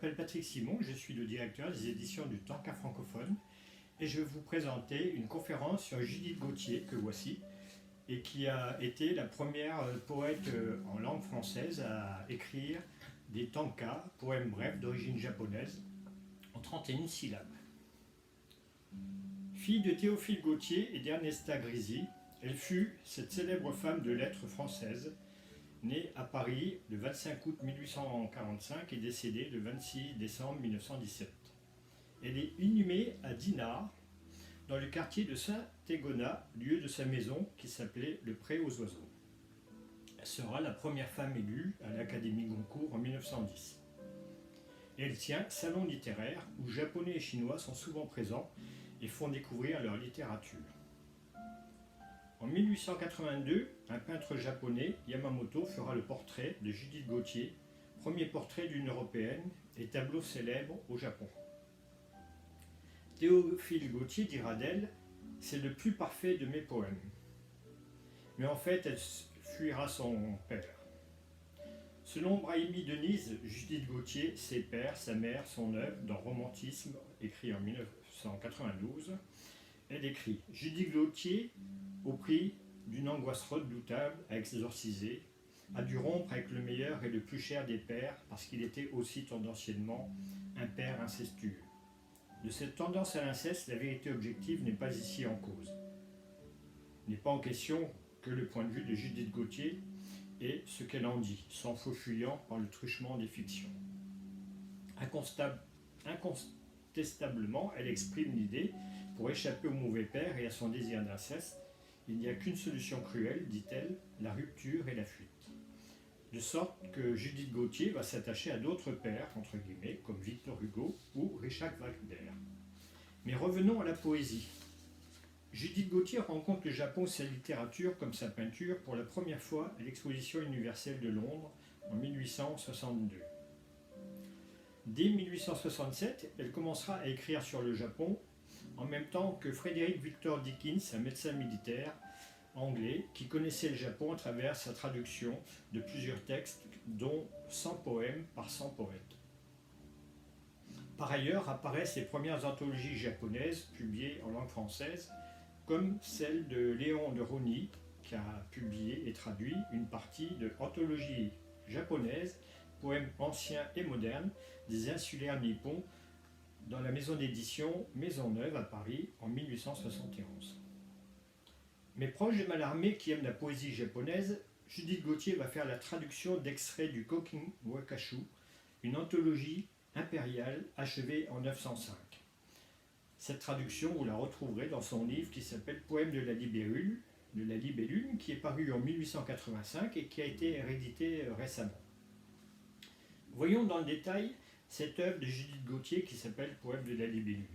m'appelle Patrick Simon, je suis le directeur des éditions du Tanka francophone et je vais vous présenter une conférence sur Judith Gautier, que voici, et qui a été la première poète en langue française à écrire des tankas, poèmes brefs d'origine japonaise, en 31 syllabes. Fille de Théophile Gautier et d'Ernesta Grisi, elle fut cette célèbre femme de lettres française, née à Paris le 25 août 1845 et décédée le 26 décembre 1917. Elle est inhumée à Dinard, dans le quartier de Saint-Égona, lieu de sa maison qui s'appelait le Pré aux Oiseaux. Elle sera la première femme élue à l'Académie Goncourt en 1910. Et elle tient salon littéraire où Japonais et Chinois sont souvent présents et font découvrir leur littérature. En 1882, un peintre japonais, Yamamoto, fera le portrait de Judith Gautier, premier portrait d'une Européenne et tableau célèbre au Japon. Théophile Gautier dira d'elle « C'est le plus parfait de mes poèmes ». Mais en fait, elle fuira son père. Selon Brahimi Denise, Judith Gautier, ses pères, sa mère, son œuvre, dans Romantisme, écrit en 1992, elle écrit « Judith Gautier, au prix d'une angoisse redoutable à exorciser, a dû rompre avec le meilleur et le plus cher des pères parce qu'il était aussi tendanciellement un père incestueux. De cette tendance à l'inceste, la vérité objective n'est pas ici en cause. Il n'est pas en question que le point de vue de Judith Gautier et ce qu'elle en dit, sans faux fuyant par le truchement des fictions. Incontestablement, elle exprime l'idée, pour échapper au mauvais père et à son désir d'inceste, il n'y a qu'une solution cruelle, dit-elle, la rupture et la fuite. De sorte que Judith Gautier va s'attacher à d'autres pères, entre guillemets, comme Victor Hugo ou Richard Wagner. Mais revenons à la poésie. Judith Gautier rencontre le Japon et sa littérature comme sa peinture pour la première fois à l'exposition universelle de Londres en 1862. Dès 1867, elle commencera à écrire sur le Japon en même temps que Frederick Victor Dickens, un médecin militaire anglais qui connaissait le Japon à travers sa traduction de plusieurs textes, dont 100 poèmes par 100 poètes. Par ailleurs apparaissent les premières anthologies japonaises publiées en langue française, comme celle de Léon de Rosny, qui a publié et traduit une partie de Anthologie japonaise, poèmes anciens et modernes des insulaires nippons, dans la maison d'édition Maisonneuve à Paris en 1871. Mais proche de Mallarmé qui aime la poésie japonaise, Judith Gautier va faire la traduction d'extraits du Kokin Wakashu, une anthologie impériale achevée en 905. Cette traduction, vous la retrouverez dans son livre qui s'appelle Poèmes de la libellule, qui est paru en 1885 et qui a été réédité récemment. Voyons dans le détail cette œuvre de Judith Gautier qui s'appelle Poèmes de la libellule.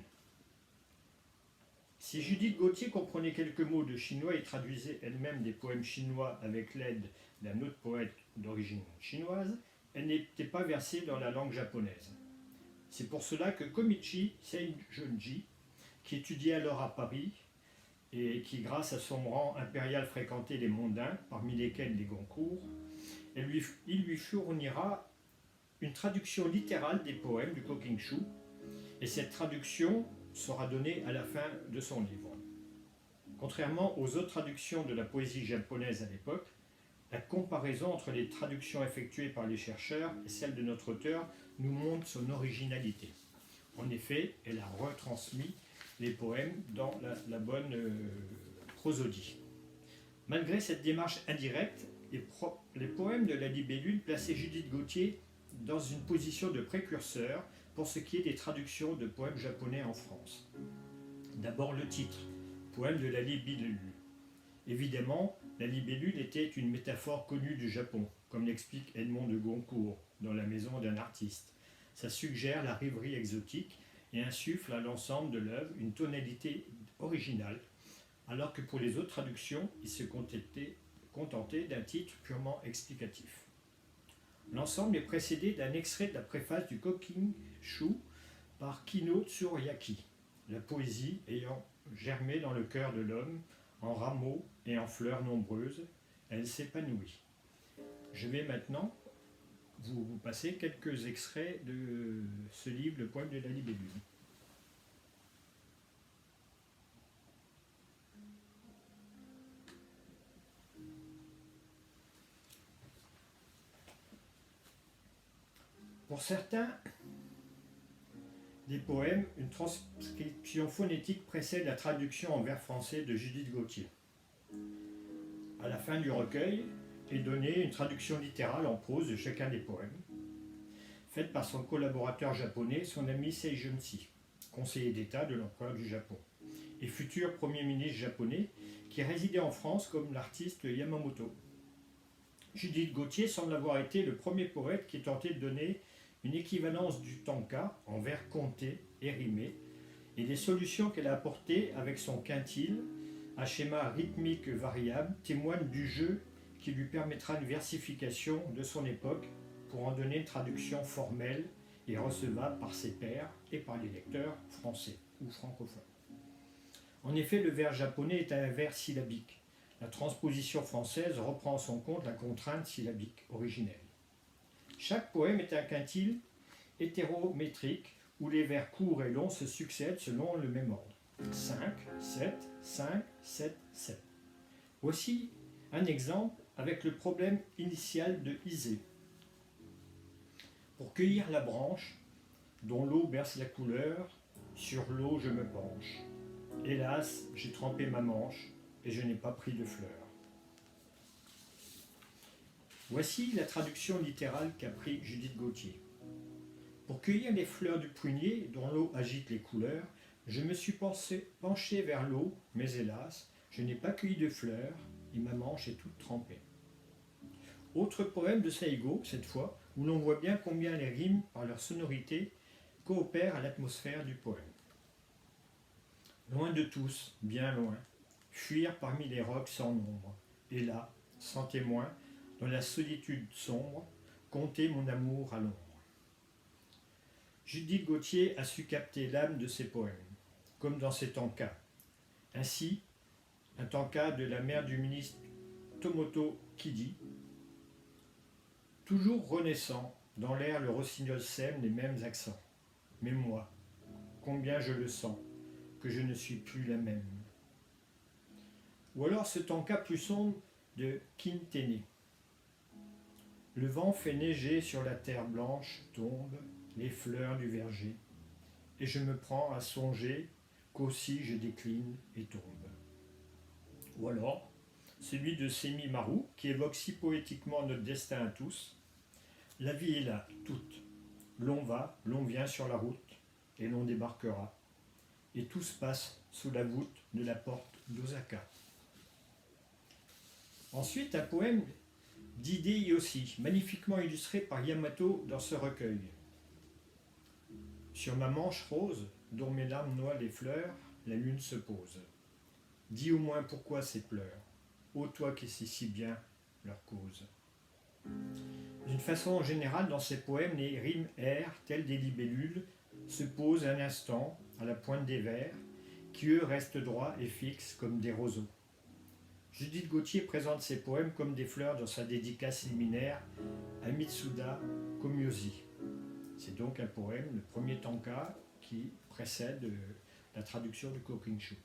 Si Judith Gautier comprenait quelques mots de chinois et traduisait elle-même des poèmes chinois avec l'aide d'un autre poète d'origine chinoise, elle n'était pas versée dans la langue japonaise. C'est pour cela que Komichi Seijonji, qui étudiait alors à Paris et qui, grâce à son rang impérial, fréquentait les mondains, parmi lesquels les Goncourt, il lui fournira une traduction littérale des poèmes du Kokinshu, et cette traduction sera donnée à la fin de son livre. Contrairement aux autres traductions de la poésie japonaise à l'époque, la comparaison entre les traductions effectuées par les chercheurs et celles de notre auteur nous montre son originalité. En effet, elle a retransmis les poèmes dans la bonne prosodie. Malgré cette démarche indirecte, les poèmes de la libellule plaçaient Judith Gautier dans une position de précurseur pour ce qui est des traductions de poèmes japonais en France. D'abord le titre, Poèmes de la libellule. Évidemment, la libellule était une métaphore connue du Japon, comme l'explique Edmond de Goncourt dans La maison d'un artiste. Ça suggère la rêverie exotique et insuffle à l'ensemble de l'œuvre une tonalité originale, alors que pour les autres traductions, il se contentait d'un titre purement explicatif. L'ensemble est précédé d'un extrait de la préface du Kokinshu par Kino Tsurayaki, la poésie ayant germé dans le cœur de l'homme, en rameaux et en fleurs nombreuses, elle s'épanouit. Je vais maintenant vous passer quelques extraits de ce livre, Le poème de la libellule. Pour certains des poèmes, une transcription phonétique précède la traduction en vers français de Judith Gautier. À la fin du recueil est donnée une traduction littérale en prose de chacun des poèmes, faite par son collaborateur japonais, son ami Seijun-si, conseiller d'État de l'empereur du Japon, et futur Premier ministre japonais qui résidait en France comme l'artiste Yamamoto. Judith Gautier semble avoir été le premier poète qui tentait de donner une équivalence du tanka en vers comptés et rimés, et les solutions qu'elle a apportées avec son quintile, à schéma rythmique variable, témoignent du jeu qui lui permettra une versification de son époque pour en donner une traduction formelle et recevable par ses pairs et par les lecteurs français ou francophones. En effet, le vers japonais est un vers syllabique. La transposition française reprend en son compte la contrainte syllabique originelle. Chaque poème est un quintile hétérométrique où les vers courts et longs se succèdent selon le même ordre. 5, 7, 5, 7, 7. Voici un exemple avec le problème initial de Isée. Pour cueillir la branche dont l'eau berce la couleur, sur l'eau je me penche. Hélas, j'ai trempé ma manche et je n'ai pas pris de fleurs. Voici la traduction littérale qu'a pris Judith Gautier. Pour cueillir les fleurs du prunier dont l'eau agite les couleurs, je me suis penché vers l'eau, mais hélas, je n'ai pas cueilli de fleurs et ma manche est toute trempée. Autre poème de Saigo, cette fois, où l'on voit bien combien les rimes, par leur sonorité, coopèrent à l'atmosphère du poème. Loin de tous, bien loin, fuir parmi les rocs sans nombre, et là, sans témoin, dans la solitude sombre, compter mon amour à l'ombre. Judith Gautier a su capter l'âme de ses poèmes, comme dans ses tankas. Ainsi, un tanka de la mère du ministre Tomoto Kidi, toujours renaissant, dans l'air le rossignol sème les mêmes accents. Mais moi, combien je le sens, que je ne suis plus la même. Ou alors ce tanka plus sombre de Kintene. Le vent fait neiger sur la terre blanche, tombent les fleurs du verger, et je me prends à songer qu'aussi je décline et tombe. Ou alors, celui de Semi Maru, qui évoque si poétiquement notre destin à tous. La vie est là, toute. L'on va, l'on vient sur la route, et l'on débarquera. Et tout se passe sous la voûte de la porte d'Osaka. Ensuite, un poème d'Hideyoshi, magnifiquement illustré par Yamato dans ce recueil. Sur ma manche rose, dont mes larmes noient les fleurs, la lune se pose. Dis au moins pourquoi ces pleurs, ô toi qui sais si bien leur cause. D'une façon générale, dans ces poèmes, les rimes airs, telles des libellules, se posent un instant à la pointe des vers, qui eux restent droits et fixes comme des roseaux. Judith Gautier présente ses poèmes comme des fleurs dans sa dédicace liminaire à Mitsuda Komyoshi. C'est donc un poème, le premier tanka, qui précède la traduction du Kokinshu.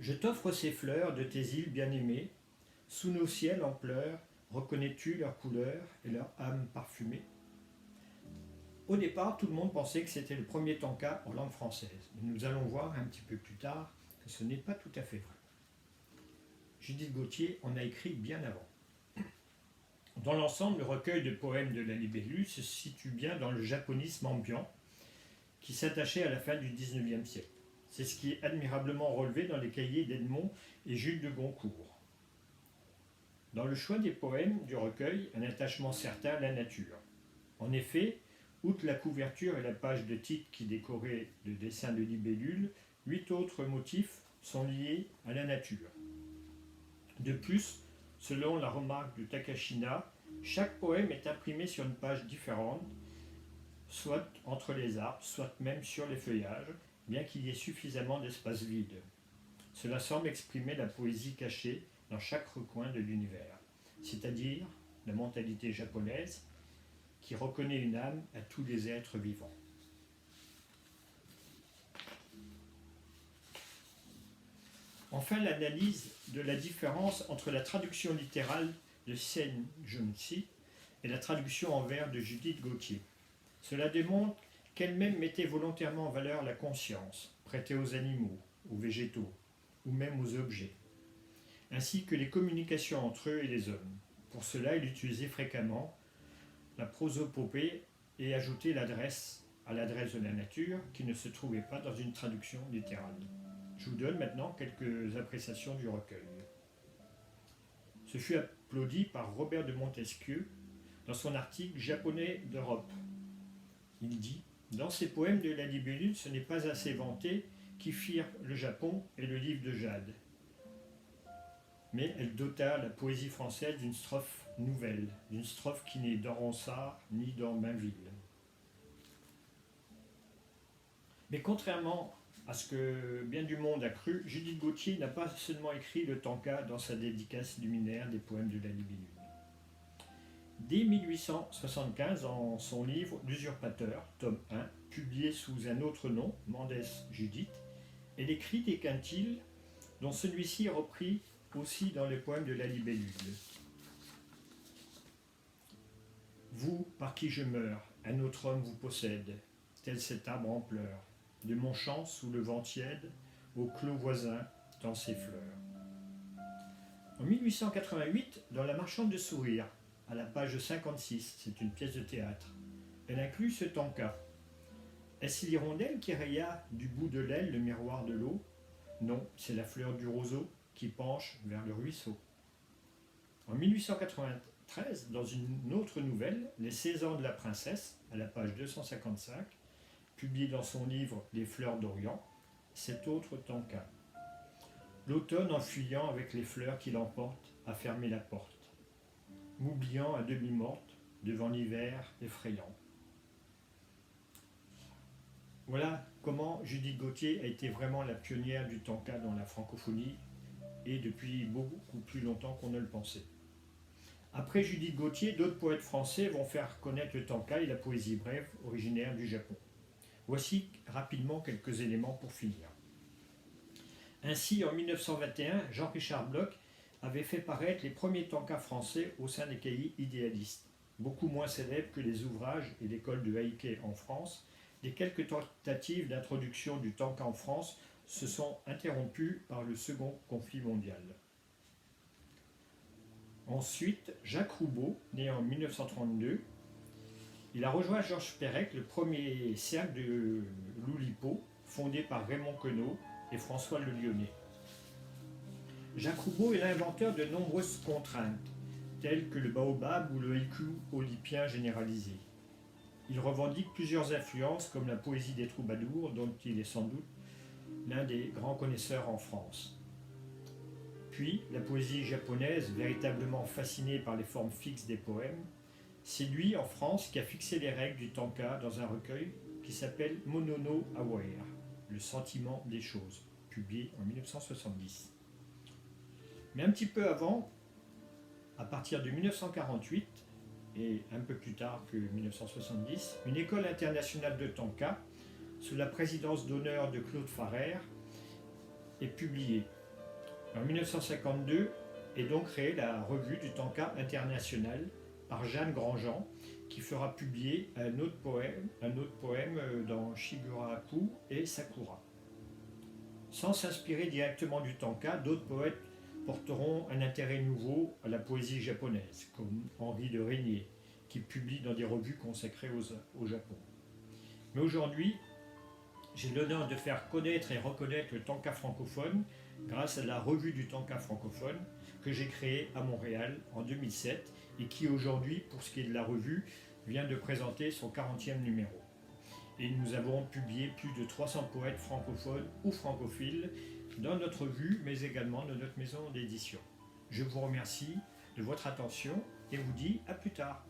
Je t'offre ces fleurs de tes îles bien-aimées, sous nos ciels en pleurs, reconnais-tu leur couleur et leur âme parfumée? Au départ, tout le monde pensait que c'était le premier tanka en langue française. Mais nous allons voir un petit peu plus tard que ce n'est pas tout à fait vrai. Judith Gautier en a écrit bien avant. Dans l'ensemble, le recueil de poèmes de la libellule se situe bien dans le japonisme ambiant qui s'attachait à la fin du XIXe siècle. C'est ce qui est admirablement relevé dans les cahiers d'Edmond et Jules de Goncourt. Dans le choix des poèmes du recueil, un attachement certain à la nature. En effet, outre la couverture et la page de titre qui décorait le dessin de libellule, 8 autres motifs sont liés à la nature. De plus, selon la remarque de Takashina, chaque poème est imprimé sur une page différente, soit entre les arbres, soit même sur les feuillages, bien qu'il y ait suffisamment d'espace vide. Cela semble exprimer la poésie cachée dans chaque recoin de l'univers, c'est-à-dire la mentalité japonaise, qui reconnaît une âme à tous les êtres vivants. Enfin, l'analyse de la différence entre la traduction littérale de Sen Junsi et la traduction en vers de Judith Gauthier. Cela démontre qu'elle-même mettait volontairement en valeur la conscience, prêtée aux animaux, aux végétaux, ou même aux objets, ainsi que les communications entre eux et les hommes. Pour cela, elle utilisait fréquemment la prosopopée et ajoutait l'adresse à l'adresse de la nature qui ne se trouvait pas dans une traduction littérale. Je vous donne maintenant quelques appréciations du recueil. Ce fut applaudi par Robert de Montesquieu dans son article Japonais d'Europe. Il dit « Dans ses poèmes de la libellule, ce n'est pas assez vanté qui firent le Japon et le livre de Jade. Mais elle dota la poésie française d'une strophe nouvelle, d'une strophe qui n'est dans Ronsard ni dans Bainville. » Mais contrairement à ce que bien du monde a cru, Judith Gauthier n'a pas seulement écrit le tanka dans sa dédicace luminaire des poèmes de la libellule. Dès 1875, dans son livre L'Usurpateur, tome 1, publié sous un autre nom, Mendès Judith, elle écrit des quintiles dont celui-ci est repris aussi dans les poèmes de la libellule. Vous, par qui je meurs, un autre homme vous possède, tel cet arbre en pleurs, de mon champ sous le vent tiède, au clos voisin, dans ses fleurs. En 1888, dans La Marchande de sourires, à la page 56, c'est une pièce de théâtre, elle inclut ce tanka. Est-ce l'hirondelle qui raya du bout de l'aile le miroir de l'eau? Non, c'est la fleur du roseau qui penche vers le ruisseau. En 1893, dans une autre nouvelle, Les 16 ans de la princesse, à la page 255, publié dans son livre Les fleurs d'Orient, cet autre tanka. L'automne en fuyant avec les fleurs qui l'emportent a fermé la porte, m'oubliant à demi morte devant l'hiver effrayant. Voilà comment Judith Gauthier a été vraiment la pionnière du tanka dans la francophonie et depuis beaucoup plus longtemps qu'on ne le pensait. Après Judith Gauthier, d'autres poètes français vont faire connaître le tanka et la poésie brève originaire du Japon. Voici rapidement quelques éléments pour finir. Ainsi, en 1921, Jean-Richard Bloch avait fait paraître les premiers tankas français au sein des cahiers idéalistes. Beaucoup moins célèbres que les ouvrages et l'école de Heike en France, les quelques tentatives d'introduction du tanka en France se sont interrompues par le second conflit mondial. Ensuite, Jacques Roubaud, né en 1932, il a rejoint Georges Perec, le premier cercle de l'Oulipo, fondé par Raymond Queneau et François Le Lyonnais. Jacques Roubaud est l'inventeur de nombreuses contraintes, telles que le baobab ou le haïku olympien généralisé. Il revendique plusieurs influences comme la poésie des troubadours, dont il est sans doute l'un des grands connaisseurs en France. Puis, la poésie japonaise, véritablement fascinée par les formes fixes des poèmes, c'est lui, en France, qui a fixé les règles du tanka dans un recueil qui s'appelle Monono Aware, le sentiment des choses, publié en 1970. Mais un petit peu avant, à partir de 1948, et un peu plus tard que 1970, une école internationale de tanka, sous la présidence d'honneur de Claude Farrer, est publiée. En 1952 est donc créée la revue du tanka international par Jeanne Grandjean, qui fera publier un autre poème dans Shiguraku et Sakura. Sans s'inspirer directement du tanka, d'autres poètes porteront un intérêt nouveau à la poésie japonaise, comme Henri de Régnier, qui publie dans des revues consacrées au Japon. Mais aujourd'hui, j'ai l'honneur de faire connaître et reconnaître le tanka francophone grâce à la revue du tanka francophone que j'ai créée à Montréal en 2007 et qui aujourd'hui, pour ce qui est de la revue, vient de présenter son 40e numéro. Et nous avons publié plus de 300 poètes francophones ou francophiles dans notre revue, mais également dans notre maison d'édition. Je vous remercie de votre attention et vous dis à plus tard.